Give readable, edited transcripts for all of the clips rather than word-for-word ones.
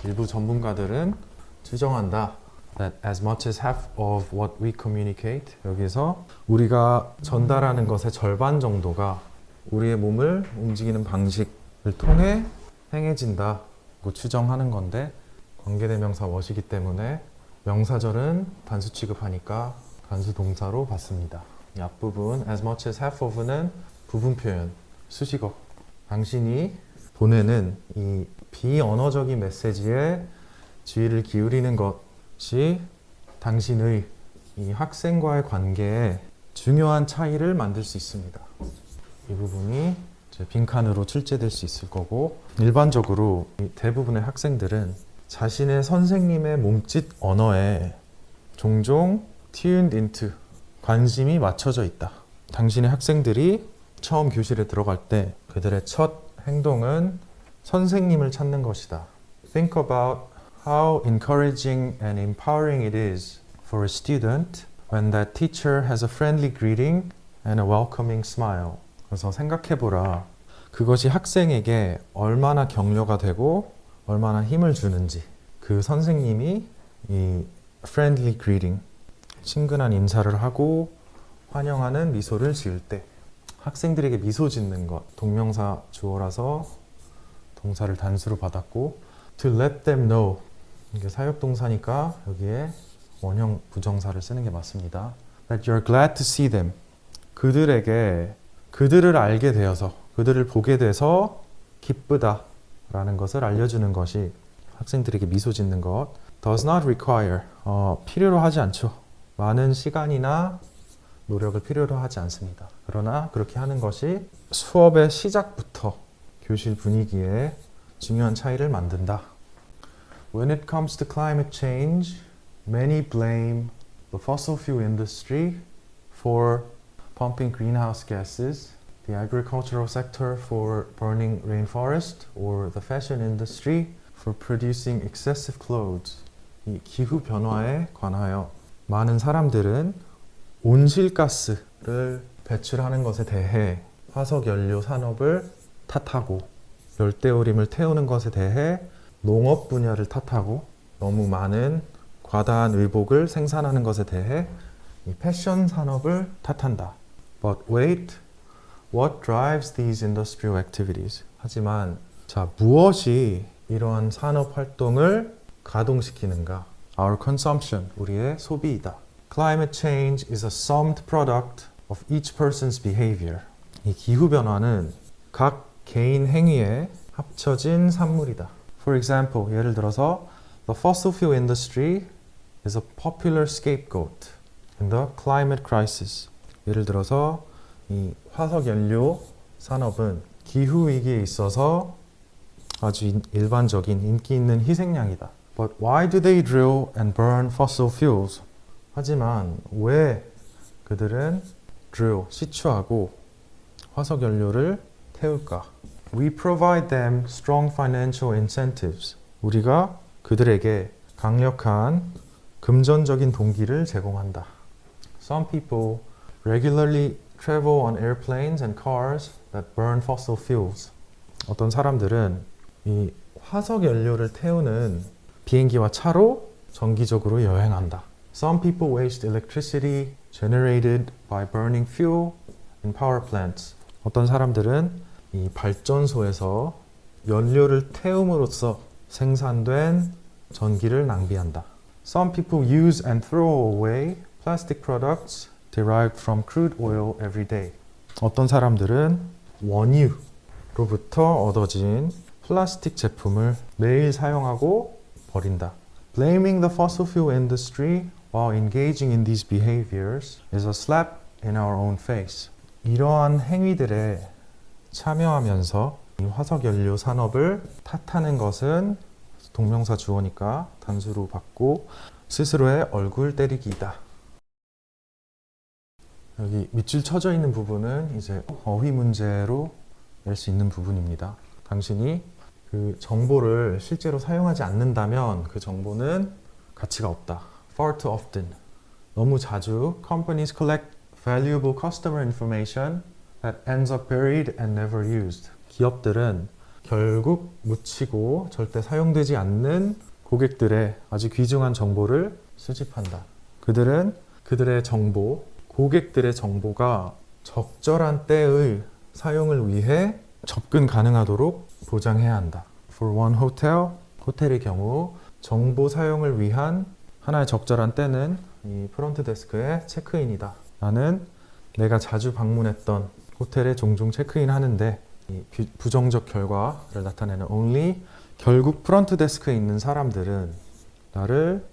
일부 전문가들은 추정한다. That as much as half of what we communicate, 여기서 우리가 전달하는 것의 절반 정도가 우리의 몸을 움직이는 방식을 통해 행해진다고 추정하는 건데, 관계대명사 what이기 때문에 명사절은 단수 취급하니까 단수 동사로 받습니다. 이 앞부분 as much as half of는 부분 표현, 수식어. 당신이 보내는 이 비언어적인 메시지에 주의를 기울이는 것이 당신의 이 학생과의 관계에 중요한 차이를 만들 수 있습니다. 이 부분이 이제 빈칸으로 출제될 수 있을 거고, 일반적으로 대부분의 학생들은 자신의 선생님의 몸짓 언어에 종종 tuned into, 관심이 맞춰져 있다. 당신의 학생들이 처음 교실에 들어갈 때 그들의 첫 행동은 선생님을 찾는 것이다. Think about how encouraging and empowering it is for a student when that teacher has a friendly greeting and a welcoming smile. 그래서 생각해보라. 그것이 학생에게 얼마나 격려가 되고 얼마나 힘을 주는지. 그 선생님이 이 friendly greeting, 친근한 인사를 하고 환영하는 미소를 지을 때, 학생들에게 미소 짓는 것, 동명사 주어라서 동사를 단수로 받았고, to let them know, 이게 사역동사니까 여기에 원형 부정사를 쓰는 게 맞습니다. That you're glad to see them, 그들에게 그들을 알게 되어서, 그들을 보게 돼서 기쁘다 라는 것을 알려주는 것이 학생들에게 미소 짓는 것. does not require, 필요로 하지 않죠. 많은 시간이나 노력을 필요로 하지 않습니다. 그러나 그렇게 하는 것이 수업의 시작부터 교실 분위기에 중요한 차이를 만든다. When it comes to climate change, many blame the fossil fuel industry for pumping greenhouse gases, the agricultural sector for burning rainforest, or the fashion industry for producing excessive clothes. 이 기후 변화에 관하여 많은 사람들은 온실가스를 배출하는 것에 대해 화석연료 산업을 탓하고, 열대우림을 태우는 것에 대해 농업 분야를 탓하고, 너무 많은 과다한 의복을 생산하는 것에 대해 이 패션 산업을 탓한다. But wait, what drives these industrial activities? 하지만 자, 무엇이 이러한 산업 활동을 가동시키는가? Our consumption, 우리의 소비이다. Climate change is a summed product of each person's behavior. 이 기후변화는 각 개인 행위에 합쳐진 산물이다. For example, 예를 들어서 the fossil fuel industry is a popular scapegoat in the climate crisis. 예를 들어서 이 화석연료 산업은 기후위기에 있어서 아주 일반적인 인기 있는 희생양이다. But why do they drill and burn fossil fuels? 하지만 왜 그들은 drill, 시추하고 화석연료를 태울까? We provide them strong financial incentives. 우리가 그들에게 강력한 금전적인 동기를 제공한다. Some people regularly travel on airplanes and cars that burn fossil fuels. 어떤 사람들은 이 화석연료를 태우는 비행기와 차로 정기적으로 여행한다. Some people waste electricity generated by burning fuel in power plants. 어떤 사람들은 이 발전소에서 연료를 태움으로써 생산된 전기를 낭비한다. Some people use and throw away plastic products derived from crude oil every day. 어떤 사람들은 원유로부터 얻어진 플라스틱 제품을 매일 사용하고 버린다. Blaming the fossil fuel industry while engaging in these behaviors is a slap in our own face. 이러한 행위들에 참여하면서 이 화석연료 산업을 탓하는 것은 동명사 주어니까 단수로 받고 스스로의 얼굴 때리기이다. 여기 밑줄 쳐져 있는 부분은 이제 어휘 문제로 낼 수 있는 부분입니다. 당신이 그 정보를 실제로 사용하지 않는다면 그 정보는 가치가 없다. Far too often. 너무 자주 companies collect valuable customer information that ends up buried and never used. 기업들은 결국 묻히고 절대 사용되지 않는 고객들의 아주 귀중한 정보를 수집한다. 그들은 그들의 정보, 고객들의 정보가 적절한 때의 사용을 위해 접근 가능하도록 보장해야 한다. For one hotel, 호텔의 경우 정보 사용을 위한 하나의 적절한 때는 이 프론트 데스크의 체크인이다. 나는 내가 자주 방문했던 호텔에 종종 체크인 하는데 이 부정적 결과를 나타내는 only 결국 프론트 데스크에 있는 사람들은 나를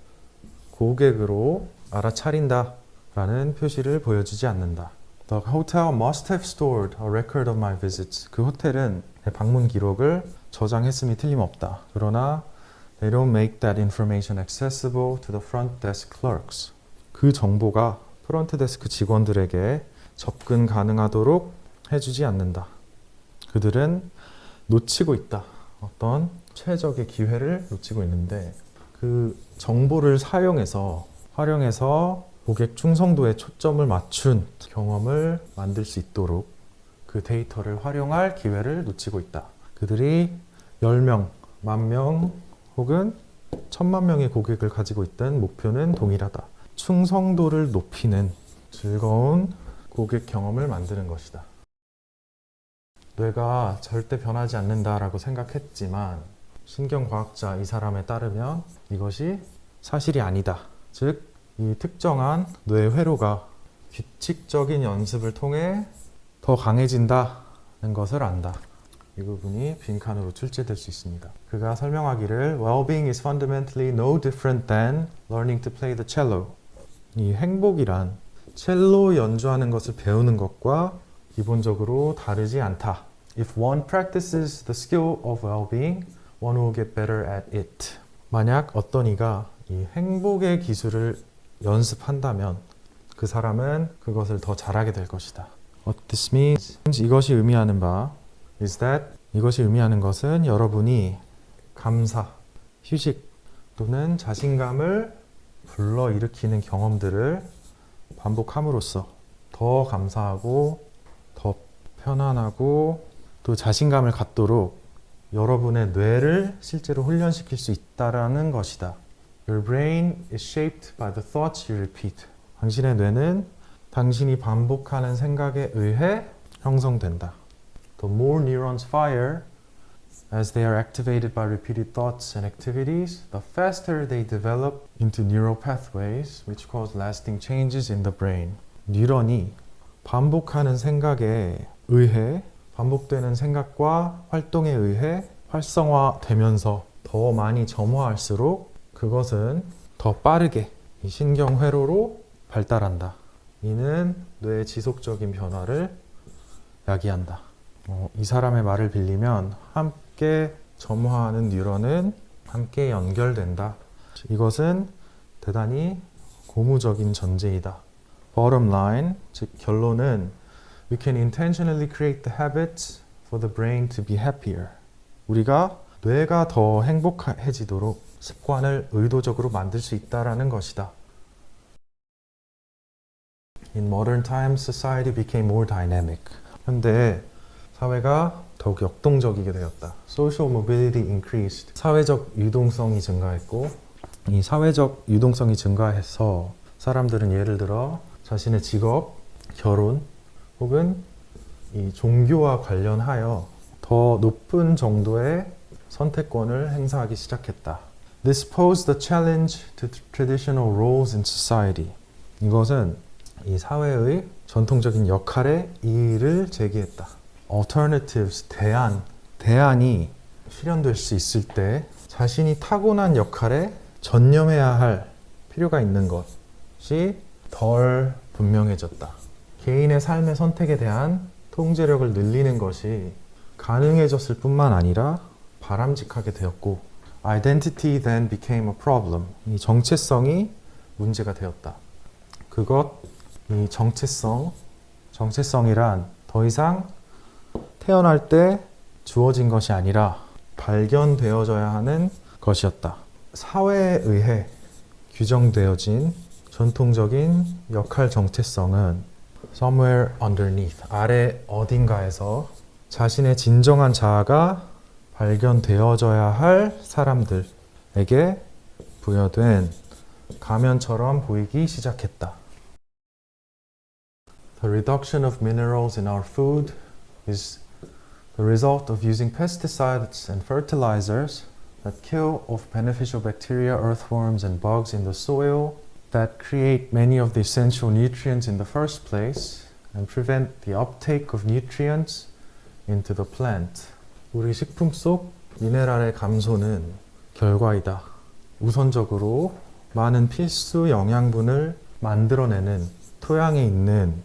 고객으로 알아차린다 라는 표시를 보여주지 않는다. The hotel must have stored a record of my visits. 그 호텔은 내 방문 기록을 저장했음이 틀림없다. 그러나 they don't make that information accessible to the front desk clerks. 그 정보가 프론트 데스크 직원들에게 접근 가능하도록 해주지 않는다. 그들은 놓치고 있다. 어떤 최적의 기회를 놓치고 있는데 그 정보를 활용해서 고객 충성도에 초점을 맞춘 경험을 만들 수 있도록 그 데이터를 활용할 기회를 놓치고 있다. 그들이 10명, 10,000명 혹은 1,000만 명의 고객을 가지고 있던 목표는 동일하다. 충성도를 높이는 즐거운 고객 경험을 만드는 것이다. 뇌가 절대 변하지 않는다라고 생각했지만 신경과학자 이 사람에 따르면 이것이 사실이 아니다. 즉, 이 특정한 뇌 회로가 규칙적인 연습을 통해 더 강해진다는 것을 안다. 이 부분이 빈칸으로 출제될 수 있습니다. 그가 설명하기를 Well-being is fundamentally no different than learning to play the cello. 이 행복이란 첼로 연주하는 것을 배우는 것과 기본적으로 다르지 않다. If one practices the skill of well-being, one will get better at it. 만약 어떤 이가 이 행복의 기술을 연습한다면 그 사람은 그것을 더 잘하게 될 것이다. What this means, 이것이 의미하는 바 is that 이것이 의미하는 것은 여러분이 감사, 휴식 또는 자신감을 불러일으키는 경험들을 반복함으로써 더 감사하고 더 편안하고 또 자신감을 갖도록 여러분의 뇌를 실제로 훈련시킬 수 있다라는 것이다. Your brain is shaped by the thoughts you repeat. 당신의 뇌는 당신이 반복하는 생각에 의해 형성된다. The more neurons fire as they are activated by repeated thoughts and activities, the faster they develop into neural pathways which cause lasting changes in the brain. 뉴런이 반복하는 생각에 의해 반복되는 생각과 활동에 의해 활성화되면서 더 많이 점화할수록 그것은 더 빠르게 이 신경회로로 발달한다. 이는 뇌의 지속적인 변화를 야기한다. 이 사람의 말을 빌리면 함께 점화하는 뉴런은 함께 연결된다. 이것은 대단히 고무적인 전제이다. Bottom line, 즉 결론은 We can intentionally create the habits for the brain to be happier. 우리가 뇌가 더 행복해지도록 습관을 의도적으로 만들 수 있다라는 것이다. In modern times, society became more dynamic. 현대 사회가 더욱 역동적이게 되었다. Social mobility increased. 사회적 유동성이 증가했고 이 사회적 유동성이 증가해서 사람들은 예를 들어 자신의 직업, 결혼 혹은 이 종교와 관련하여 더 높은 정도의 선택권을 행사하기 시작했다. This posed a challenge to traditional roles in society. 이것은 이 사회의 전통적인 역할에 이의를 제기했다. Alternatives, 대안이 실현될 수 있을 때 자신이 타고난 역할에 전념해야 할 필요가 있는 것이 덜 분명해졌다. 개인의 삶의 선택에 대한 통제력을 늘리는 것이 가능해졌을 뿐만 아니라 바람직하게 되었고 Identity then became a problem. 이 정체성이 문제가 되었다. 이 정체성이란 더 이상 태어날 때 주어진 것이 아니라 발견되어져야 하는 것이었다. 사회에 의해 규정되어진 전통적인 역할 정체성은 somewhere underneath, 아래 어딘가에서 자신의 진정한 자아가 발견되어져야 할 사람들에게 부여된 가면처럼 보이기 시작했다. The reduction of minerals in our food is the result of using pesticides and fertilizers that kill off beneficial bacteria, earthworms, and bugs in the soil that create many of the essential nutrients in the first place and prevent the uptake of nutrients into the plant. 우리 식품 속 미네랄의 감소는 결과이다. 우선적으로 많은 필수 영양분을 만들어내는 토양에 있는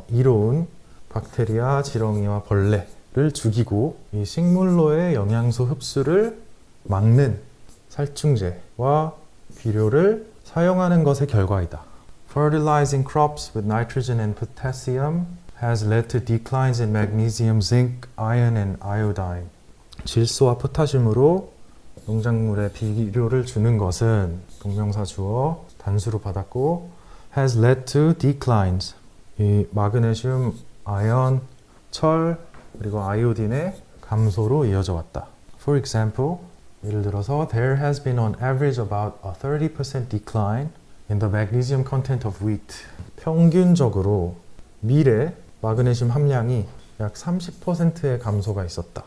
이로운 박테리아, 지렁이와 벌레를 죽이고 이 식물로의 영양소 흡수를 막는 살충제와 비료를 사용하는 것의 결과이다. Fertilizing crops with nitrogen and potassium has led to declines in magnesium, zinc, iron, and iodine. 질소와 포타슘으로 농작물에 비료를 주는 것은 동명사 주어 단수로 받았고 has led to declines. 이 마그네슘, 아연, 철, 그리고 아이오딘의 감소로 이어져 왔다. For example, 예를 들어서 there has been on average about a 30% decline in the magnesium content of wheat. 평균적으로 밀의 마그네슘 함량이 약 30%의 감소가 있었다.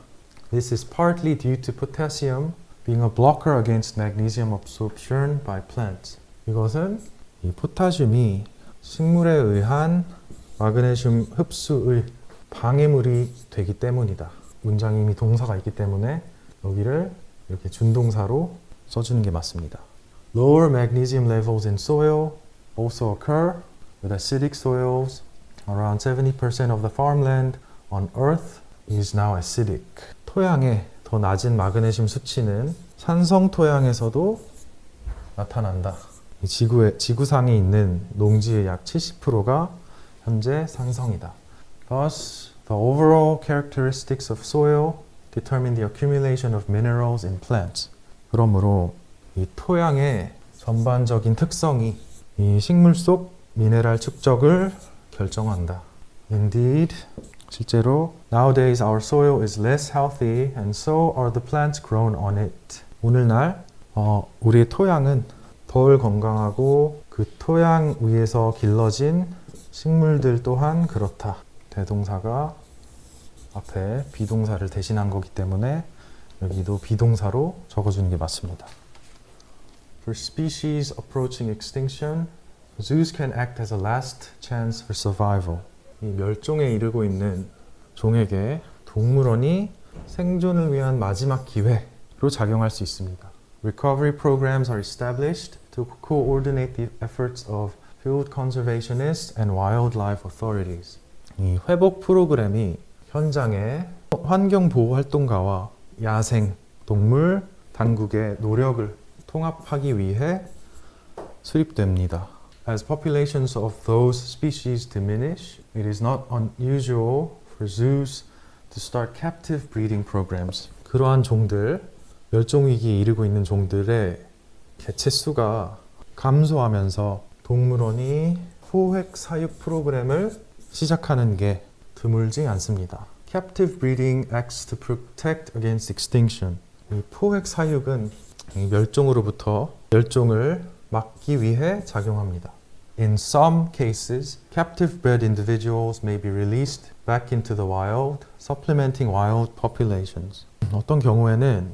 This is partly due to potassium being a blocker against magnesium absorption by plants. 이것은 이 포타슘이 식물에 의한 마그네슘 흡수의 방해물이 되기 때문이다. 문장이 이미 동사가 있기 때문에 여기를 이렇게 준동사로 써주는 게 맞습니다. Lower magnesium levels in soil also occur with acidic soils. Around 70% of the farmland on Earth is now acidic. 토양에 더 낮은 마그네슘 수치는 산성 토양에서도 나타난다. 지구상에 있는 농지의 약 70%가 현재 산성이다. Thus, the overall characteristics of soil determine the accumulation of minerals in plants. 그러므로 이 토양의 전반적인 특성이 이 식물 속 미네랄 축적을 결정한다. Indeed, 실제로 nowadays our soil is less healthy and so are the plants grown on it. 오늘날 우리의 토양은 덜 건강하고 그 토양 위에서 길러진 식물들 또한 그렇다. 대동사가 앞에 비동사를 대신한 거기 때문에 여기도 비동사로 적어주는 게 맞습니다. For species approaching extinction, zoos can act as a last chance for survival. 이 멸종에 이르고 있는 종에게 동물원이 생존을 위한 마지막 기회로 작용할 수 있습니다. Recovery programs are established to coordinate the efforts of field conservationists and wildlife authorities. 이 회복 프로그램이 현장의 환경 보호 활동가와 야생 동물 당국의 노력을 통합하기 위해 수립됩니다. As populations of those species diminish, it is not unusual for zoos to start captive breeding programs. 그러한 종들, 멸종 위기에 이르고 있는 종들의 개체 수가 감소하면서 동물원이 포획 사육 프로그램을 시작하는 게 드물지 않습니다. Captive breeding acts to protect against extinction. 이 포획 사육은 이 멸종을 막기 위해 작용합니다. In some cases, captive bred individuals may be released back into the wild, supplementing wild populations. 어떤 경우에는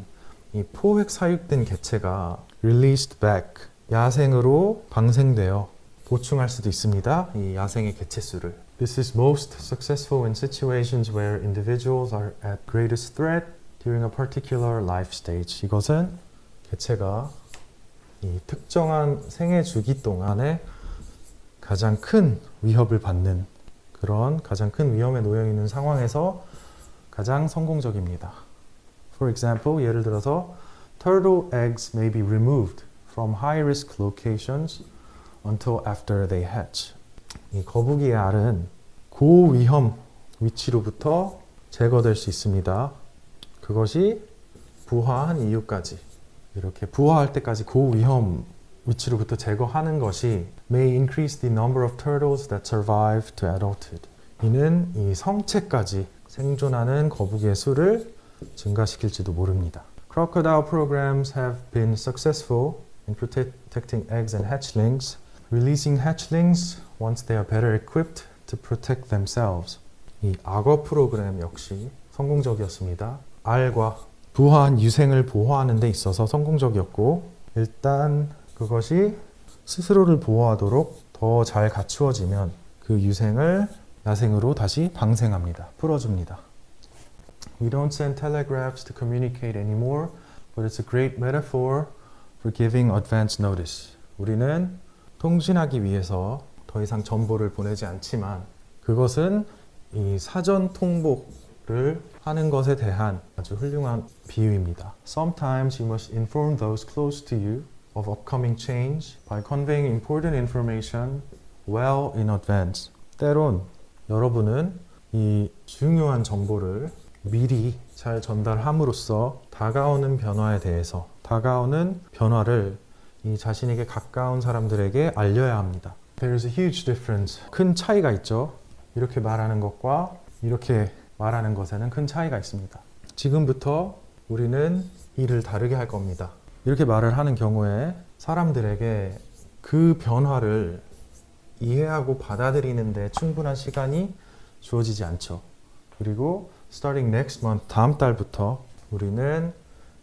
이 포획 사육된 개체가 released back, 야생으로 방생되어 보충할 수도 있습니다. 이 야생의 개체 수를. This is most successful in situations where individuals are at greatest threat during a particular life stage. 이것은 개체가 이 특정한 생애 주기 동안에 가장 큰 위협을 받는 그런 가장 큰 위험에 놓여 있는 상황에서 가장 성공적입니다. For example, 예를 들어서 turtle eggs may be removed from high-risk locations until after they hatch. 이 거북이의 알은 고위험 위치로부터 제거될 수 있습니다. 그것이 부화한 이후까지 이렇게 부화할 때까지 고위험 위치로부터 제거하는 것이 may increase the number of turtles that survive to adulthood. 이는 이 성체까지 생존하는 거북이의 수를 증가시킬지도 모릅니다. Crocodile programs have been successful in protecting eggs and hatchlings, releasing hatchlings once they are better equipped to protect themselves. 이 악어 프로그램 역시 성공적이었습니다. 알과 부화한 유생을 보호하는 데 있어서 성공적이었고, 일단 그것이 스스로를 보호하도록 더 잘 갖추어지면 그 유생을 야생으로 다시 방생합니다. 풀어줍니다. We don't send telegraphs to communicate anymore, but it's a great metaphor for giving advance notice. 우리는 통신하기 위해서 더 이상 정보를 보내지 않지만 그것은 이 사전 통보를 하는 것에 대한 아주 훌륭한 비유입니다. Sometimes you must inform those close to you of upcoming change by conveying important information well in advance. 때론 여러분은 이 중요한 정보를 미리 잘 전달함으로써 다가오는 변화에 대해서, 다가오는 변화를 이 자신에게 가까운 사람들에게 알려야 합니다. There is a huge difference. 큰 차이가 있죠. 이렇게 말하는 것과 이렇게 말하는 것에는 큰 차이가 있습니다. 지금부터 우리는 일을 다르게 할 겁니다. 이렇게 말을 하는 경우에 사람들에게 그 변화를 이해하고 받아들이는 데 충분한 시간이 주어지지 않죠. 그리고 starting next month, 다음 달부터 우리는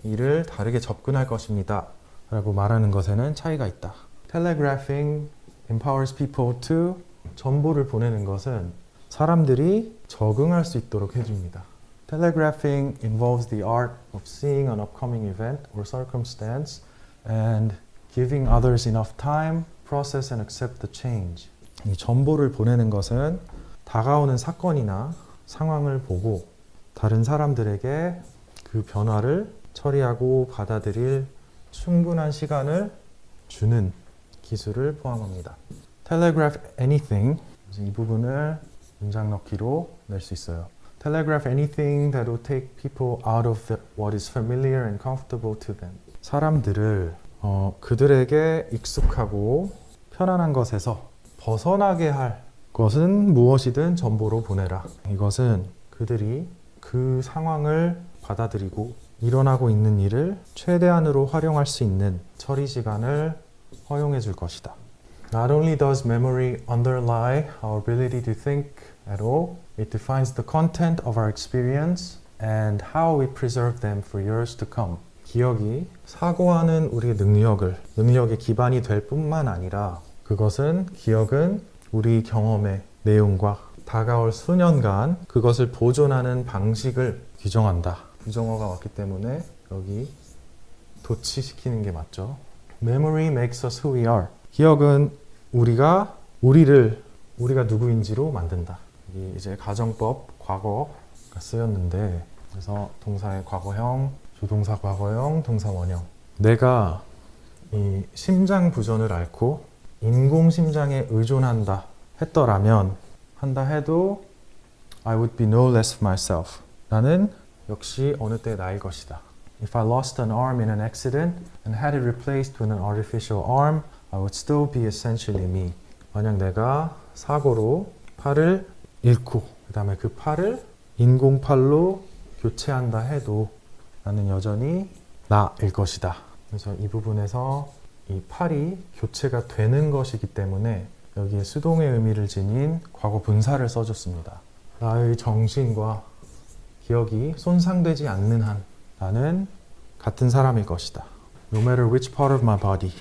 일을 다르게 접근할 것입니다 라고 말하는 것에는 차이가 있다. Telegraphing empowers people to, 정보를 보내는 것은 사람들이 적응할 수 있도록 해줍니다. Telegraphing involves the art of seeing an upcoming event or circumstance and giving others enough time, process and accept the change. 이 정보를 보내는 것은 다가오는 사건이나 상황을 보고 다른 사람들에게 그 변화를 처리하고 받아들일 충분한 시간을 주는 기술을 포함합니다. Telegraph anything, 이 부분을 문장 넣기로 낼 수 있어요. Telegraph anything that will take people out of what is familiar and comfortable to them. 사람들을 그들에게 익숙하고 편안한 것에서 벗어나게 할 것은 무엇이든 정보로 보내라. 이것은 그들이 그 상황을 받아들이고 일어나고 있는 일을 최대한으로 활용할 수 있는 처리 시간을 허용해 줄 것이다. Not only does memory underlie our ability to think at all, it defines the content of our experience and how we preserve them for years to come. 기억이 사고하는 우리의 능력의 기반이 될 뿐만 아니라 기억은 우리 경험의 내용과 다가올 수년간 그것을 보존하는 방식을 규정한다. 부정어가 왔기 때문에 여기 도치시키는 게 맞죠. Memory makes us who we are. 기억은 우리가 누구인지로 만든다. 이게 이제 가정법 과거가 쓰였는데, 그래서 동사의 과거형, 조동사 과거형, 동사 원형. 내가 이 심장 부전을 앓고 인공 심장에 의존한다 한다 해도 I would be no less myself. 나는 역시 어느 때 나일 것이다. If I lost an arm in an accident and had it replaced with an artificial arm, I would still be essentially me. 만약 내가 사고로 팔을 잃고 그 다음에 그 팔을 인공팔로 교체한다 해도 나는 여전히 나일 것이다. 그래서 이 부분에서 이 팔이 교체가 되는 것이기 때문에 여기에 수동의 의미를 지닌 과거 분사를 써줬습니다. 나의 정신과 기억이 손상되지 않는 한 나는 같은 사람일 것이다. No matter which part of my body.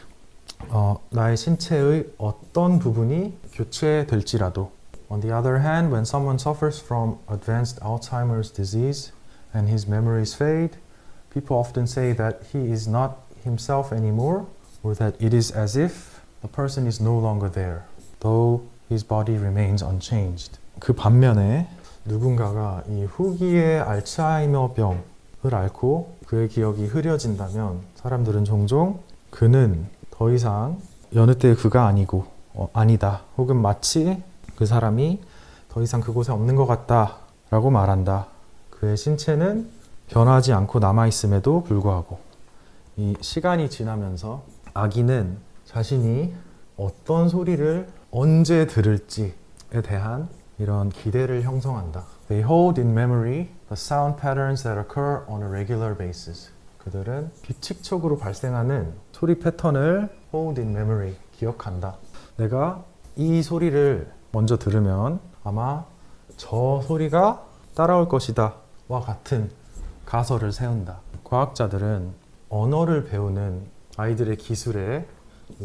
나의 신체의 어떤 부분이 교체될지라도. On the other hand, when someone suffers from advanced Alzheimer's disease and his memories fade, people often say that he is not himself anymore, or that it is as if the person is no longer there, though his body remains unchanged. 그 반면에 누군가가 이 후기의 알츠하이머병을 앓고 그의 기억이 흐려진다면 사람들은 종종 그는 더 이상 여느 때의 그가 아니고 아니다, 혹은 마치 그 사람이 더 이상 그곳에 없는 것 같다 라고 말한다. 그의 신체는 변하지 않고 남아있음에도 불구하고. 이 시간이 지나면서 아기는 자신이 어떤 소리를 언제 들을지에 대한 이런 기대를 형성한다. They hold in memory the sound patterns that occur on a regular basis. 그들은 규칙적으로 발생하는 소리 패턴을 hold in memory, 기억한다. 내가 이 소리를 먼저 들으면 아마 저 소리가 따라올 것이다 와 같은 가설을 세운다. 과학자들은 언어를 배우는 아이들의 기술의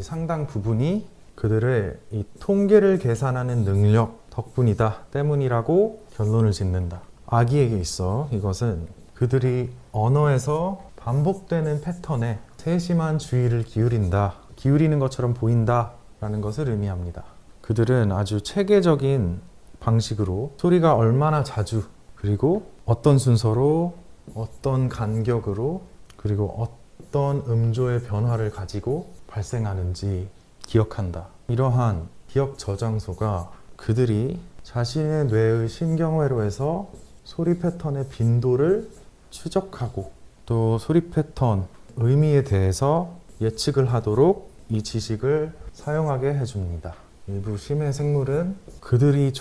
상당 부분이 그들의 이 통계를 계산하는 능력 덕분이다 때문이라고 결론을 짓는다. 아기에게 있어 이것은 그들이 언어에서 반복되는 패턴에 세심한 주의를 기울이는 것처럼 보인다 라는 것을 의미합니다. 그들은 아주 체계적인 방식으로 소리가 얼마나 자주 그리고 어떤 순서로 어떤 간격으로 그리고 어떤 음조의 변화를 가지고 발생하는지 기억한다. 이러한 기억 저장소가 그들이 자신의 뇌의 신경회로에서 소리 패턴의 빈도를 추적하고 또 소리 패턴 의미에 대해서 예측을 하도록 이 지식을 사용하게 해줍니다. 일부 심해 생물은 그들의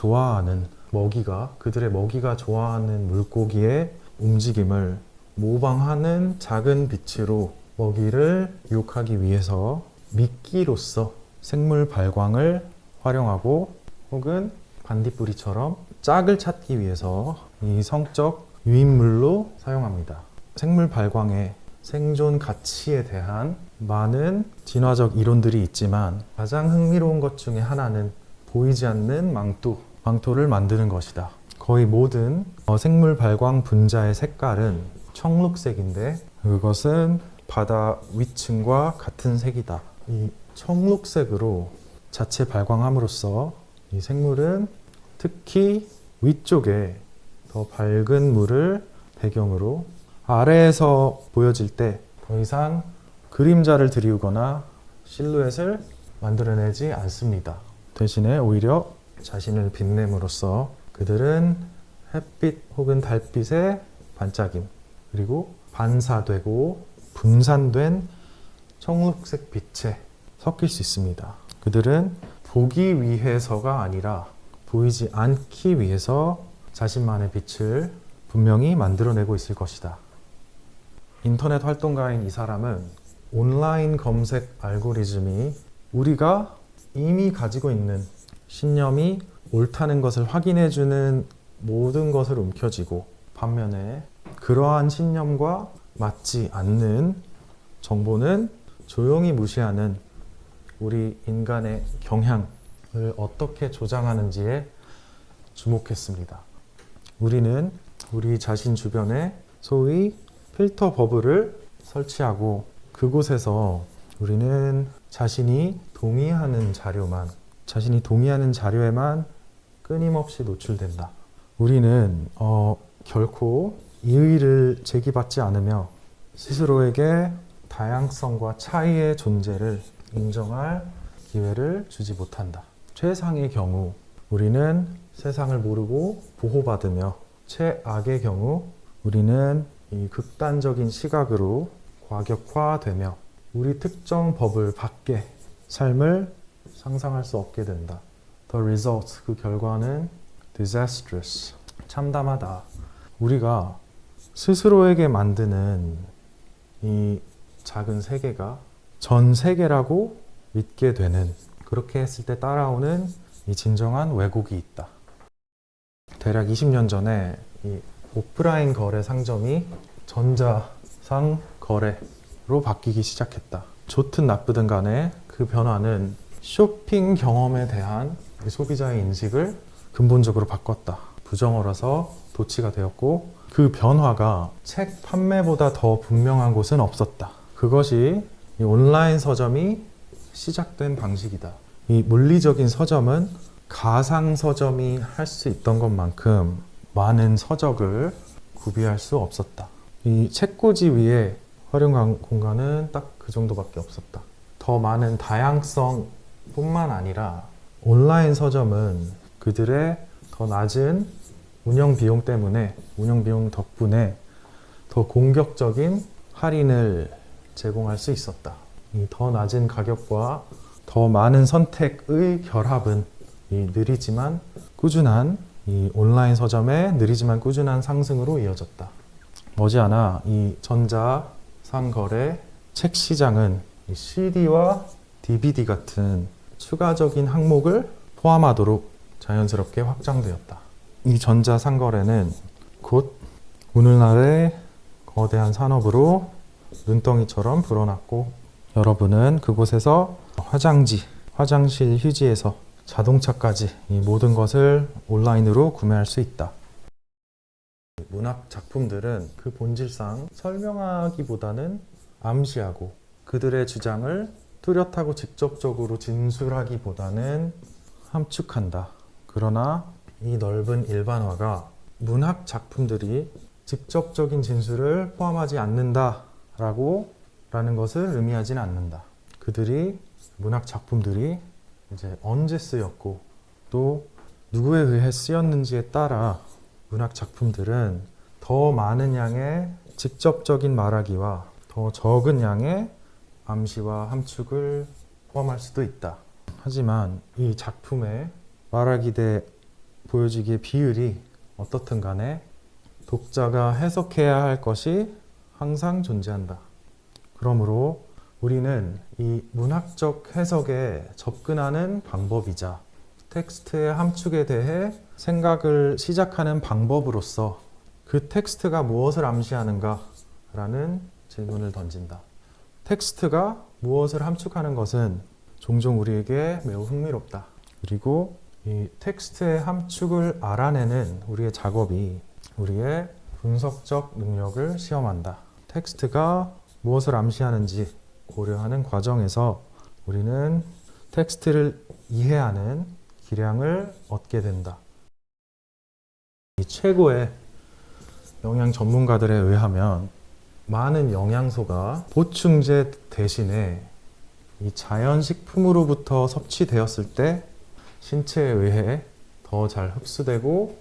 먹이가 좋아하는 물고기의 움직임을 모방하는 작은 빛으로 먹이를 유혹하기 위해서 미끼로서 생물 발광을 활용하고 혹은 반딧불이처럼 짝을 찾기 위해서 이 성적 유인물로 사용합니다. 생물 발광의 생존 가치에 대한 많은 진화적 이론들이 있지만 가장 흥미로운 것 중에 하나는 보이지 않는 망토를 만드는 것이다. 거의 모든 생물 발광 분자의 색깔은 청록색인데 그것은 바다 위층과 같은 색이다. 이 청록색으로 자체 발광함으로써 이 생물은 특히 위쪽에 더 밝은 물을 배경으로 아래에서 보여질 때 더 이상 그림자를 드리우거나 실루엣을 만들어내지 않습니다. 대신에 오히려 자신을 빛냄으로써 그들은 햇빛 혹은 달빛의 반짝임 그리고 반사되고 분산된 청록색 빛에 섞일 수 있습니다. 그들은 보기 위해서가 아니라 보이지 않기 위해서 자신만의 빛을 분명히 만들어내고 있을 것이다. 인터넷 활동가인 이 사람은 온라인 검색 알고리즘이 우리가 이미 가지고 있는 신념이 옳다는 것을 확인해주는 모든 것을 움켜쥐고 반면에 그러한 신념과 맞지 않는 정보는 조용히 무시하는 우리 인간의 경향을 어떻게 조장하는지에 주목했습니다. 우리는 우리 자신 주변에 소위 필터 버블을 설치하고 그곳에서 우리는 자신이 동의하는 자료에만 끊임없이 노출된다. 우리는 결코 이의를 제기받지 않으며 스스로에게 다양성과 차이의 존재를 인정할 기회를 주지 못한다. 최상의 경우 우리는 세상을 모르고 보호받으며 최악의 경우 우리는 이 극단적인 시각으로 과격화되며 우리 특정 버블 밖의 삶을 상상할 수 없게 된다. The result, 그 결과는 disastrous, 참담하다. 우리가 스스로에게 만드는 이 작은 세계가 전 세계라고 믿게 되는 그렇게 했을 때 따라오는 이 진정한 왜곡이 있다. 대략 20년 전에 이 오프라인 거래 상점이 전자상 거래로 바뀌기 시작했다. 좋든 나쁘든 간에 그 변화는 쇼핑 경험에 대한 소비자의 인식을 근본적으로 바꿨다. 부정어라서 도치가 되었고 그 변화가 책 판매보다 더 분명한 곳은 없었다. 그것이 이 온라인 서점이 시작된 방식이다. 이 물리적인 서점은 가상 서점이 할 수 있던 것만큼 많은 서적을 구비할 수 없었다. 이 책꽂이 위에 활용 공간은 딱 그 정도밖에 없었다. 더 많은 다양성 뿐만 아니라 온라인 서점은 그들의 더 낮은 운영 비용 덕분에 더 공격적인 할인을 제공할 수 있었다. 이 더 낮은 가격과 더 많은 선택의 결합은 이 느리지만 꾸준한 이 온라인 서점의 느리지만 꾸준한 상승으로 이어졌다. 머지않아 이 전자상거래 책 시장은 이 CD와 DVD 같은 추가적인 항목을 포함하도록 자연스럽게 확장되었다. 이 전자상거래는 곧 오늘날의 거대한 산업으로 눈덩이처럼 불어났고, 여러분은 그곳에서 화장지, 화장실 휴지에서 자동차까지 이 모든 것을 온라인으로 구매할 수 있다. 문학 작품들은 그 본질상 설명하기보다는 암시하고, 그들의 주장을 뚜렷하고 직접적으로 진술하기보다는 함축한다. 그러나 이 넓은 일반화가 문학 작품들이 직접적인 진술을 포함하지 않는다라는 것을 의미하지는 않는다. 문학 작품들이 이제 언제 쓰였고 또 누구에 의해 쓰였는지에 따라 문학 작품들은 더 많은 양의 직접적인 말하기와 더 적은 양의 암시와 함축을 포함할 수도 있다. 하지만 이 작품의 말하기 대 보여지기의 비율이 어떻든 간에 독자가 해석해야 할 것이 항상 존재한다. 그러므로 우리는 이 문학적 해석에 접근하는 방법이자 텍스트의 함축에 대해 생각을 시작하는 방법으로서 그 텍스트가 무엇을 암시하는가라는 질문을 던진다. 텍스트가 무엇을 함축하는 것은 종종 우리에게 매우 흥미롭다. 그리고 이 텍스트의 함축을 알아내는 우리의 작업이 우리의 분석적 능력을 시험한다. 텍스트가 무엇을 암시하는지 고려하는 과정에서 우리는 텍스트를 이해하는 기량을 얻게 된다. 이 최고의 영양 전문가들에 의하면 많은 영양소가 보충제 대신에 이 자연식품으로부터 섭취되었을 때 신체에 의해 더 잘 흡수되고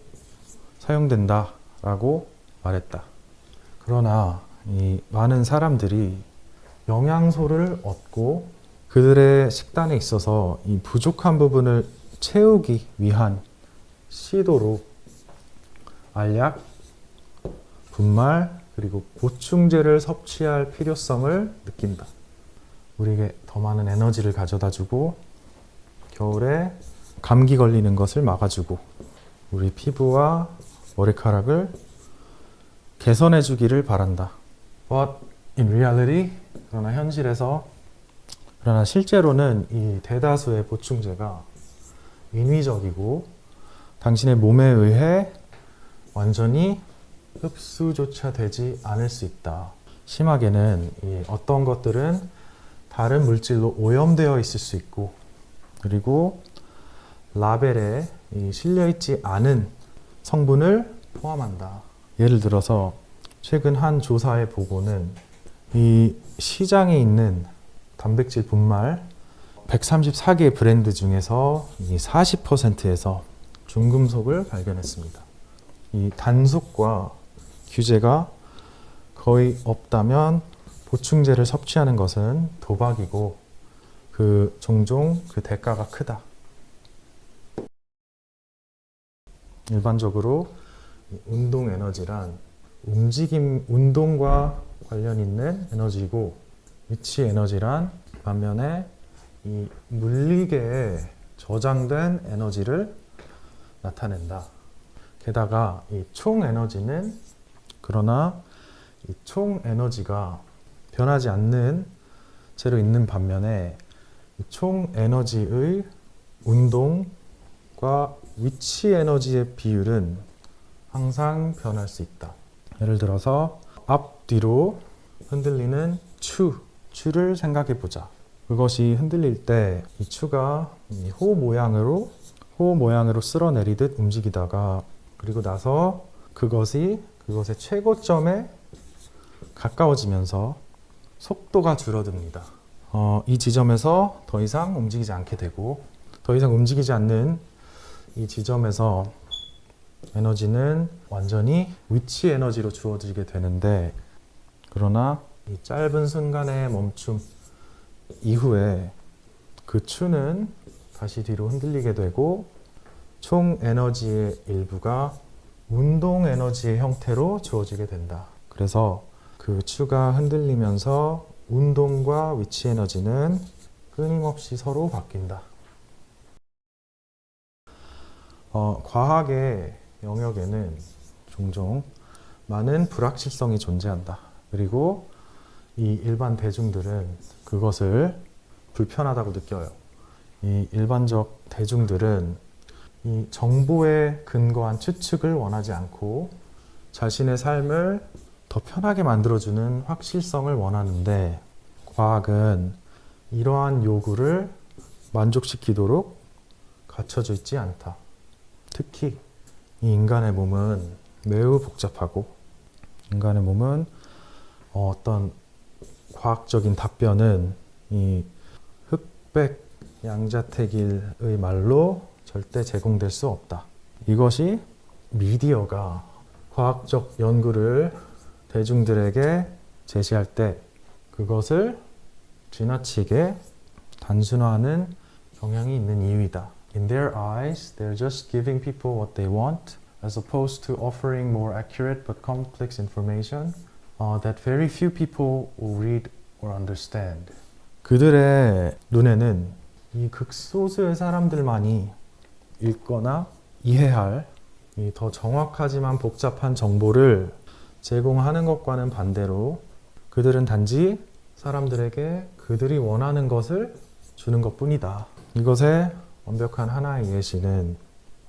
사용된다라고 말했다. 그러나 이 많은 사람들이 영양소를 얻고 그들의 식단에 있어서 이 부족한 부분을 채우기 위한 시도로 알약, 분말, 그리고 보충제를 섭취할 필요성을 느낀다. 우리에게 더 많은 에너지를 가져다주고 겨울에 감기 걸리는 것을 막아주고 우리 피부와 머리카락을 개선해 주기를 바란다. But in reality, 그러나 실제로는 이 대다수의 보충제가 인위적이고 당신의 몸에 의해 완전히 흡수조차 되지 않을 수 있다. 심하게는 이 어떤 것들은 다른 물질로 오염되어 있을 수 있고, 그리고 라벨에 실려있지 않은 성분을 포함한다. 예를 들어서 최근 한 조사의 보고는 이 시장에 있는 단백질 분말 134개 브랜드 중에서 이 40%에서 중금속을 발견했습니다. 이 단속과 규제가 거의 없다면 보충제를 섭취하는 것은 도박이고 종종 그 대가가 크다. 일반적으로 운동 에너지란 운동과 관련 있는 에너지고, 위치 에너지란 반면에 이 물리계에 저장된 에너지를 나타낸다. 게다가 이 총 에너지는 그러나 이 총 에너지가 변하지 않는 채로 있는 반면에 이 총 에너지의 운동과 위치 에너지의 비율은 항상 변할 수 있다. 예를 들어서 앞뒤로 흔들리는 추를 생각해 보자. 그것이 흔들릴 때 이 추가 호 모양으로 쓸어내리듯 움직이다가 그리고 나서 그것의 최고점에 가까워지면서 속도가 줄어듭니다. 이 지점에서 더 이상 움직이지 않게 되고, 더 이상 움직이지 않는 이 지점에서 에너지는 완전히 위치 에너지로 주어지게 되는데, 그러나 이 짧은 순간의 멈춤 이후에 그 추는 다시 뒤로 흔들리게 되고 총 에너지의 일부가 운동 에너지의 형태로 주어지게 된다. 그래서 그 추가 흔들리면서 운동과 위치 에너지는 끊임없이 서로 바뀐다. 과학의 영역에는 종종 많은 불확실성이 존재한다. 그리고 이 일반 대중들은 그것을 불편하다고 느껴요. 이 일반적 대중들은 이 정보에 근거한 추측을 원하지 않고 자신의 삶을 더 편하게 만들어주는 확실성을 원하는데 과학은 이러한 요구를 만족시키도록 갖춰져 있지 않다. 특히 이 인간의 몸은 매우 복잡하고 인간의 몸은 어떤 과학적인 답변은 이 흑백 양자택일의 말로 절대 제공될 수 없다. 이것이 미디어가 과학적 연구를 대중들에게 제시할 때 그것을 지나치게 단순화하는 경향이 있는 이유이다. In their eyes, they're just giving people what they want, as opposed to offering more accurate but complex information that very few people will read or understand. 그들의 눈에는 이 극소수의 사람들만이 읽거나 이해할 이 더 정확하지만 복잡한 정보를 제공하는 것과는 반대로 그들은 단지 사람들에게 그들이 원하는 것을 주는 것뿐이다. 이것의 완벽한 하나의 예시는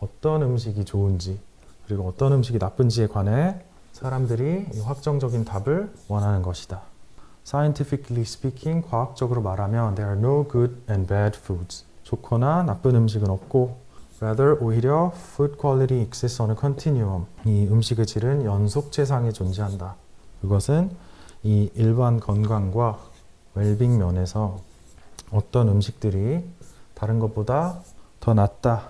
어떤 음식이 좋은지 그리고 어떤 음식이 나쁜지에 관해 사람들이 이 확정적인 답을 원하는 것이다. Scientifically speaking, 과학적으로 말하면 there are no good and bad foods. 좋거나 나쁜 음식은 없고 rather 오히려 food quality exists on a continuum. 이 음식의 질은 연속체상에 존재한다. 그것은 이 일반 건강과 웰빙 면에서 어떤 음식들이 다른 것보다 더 낫다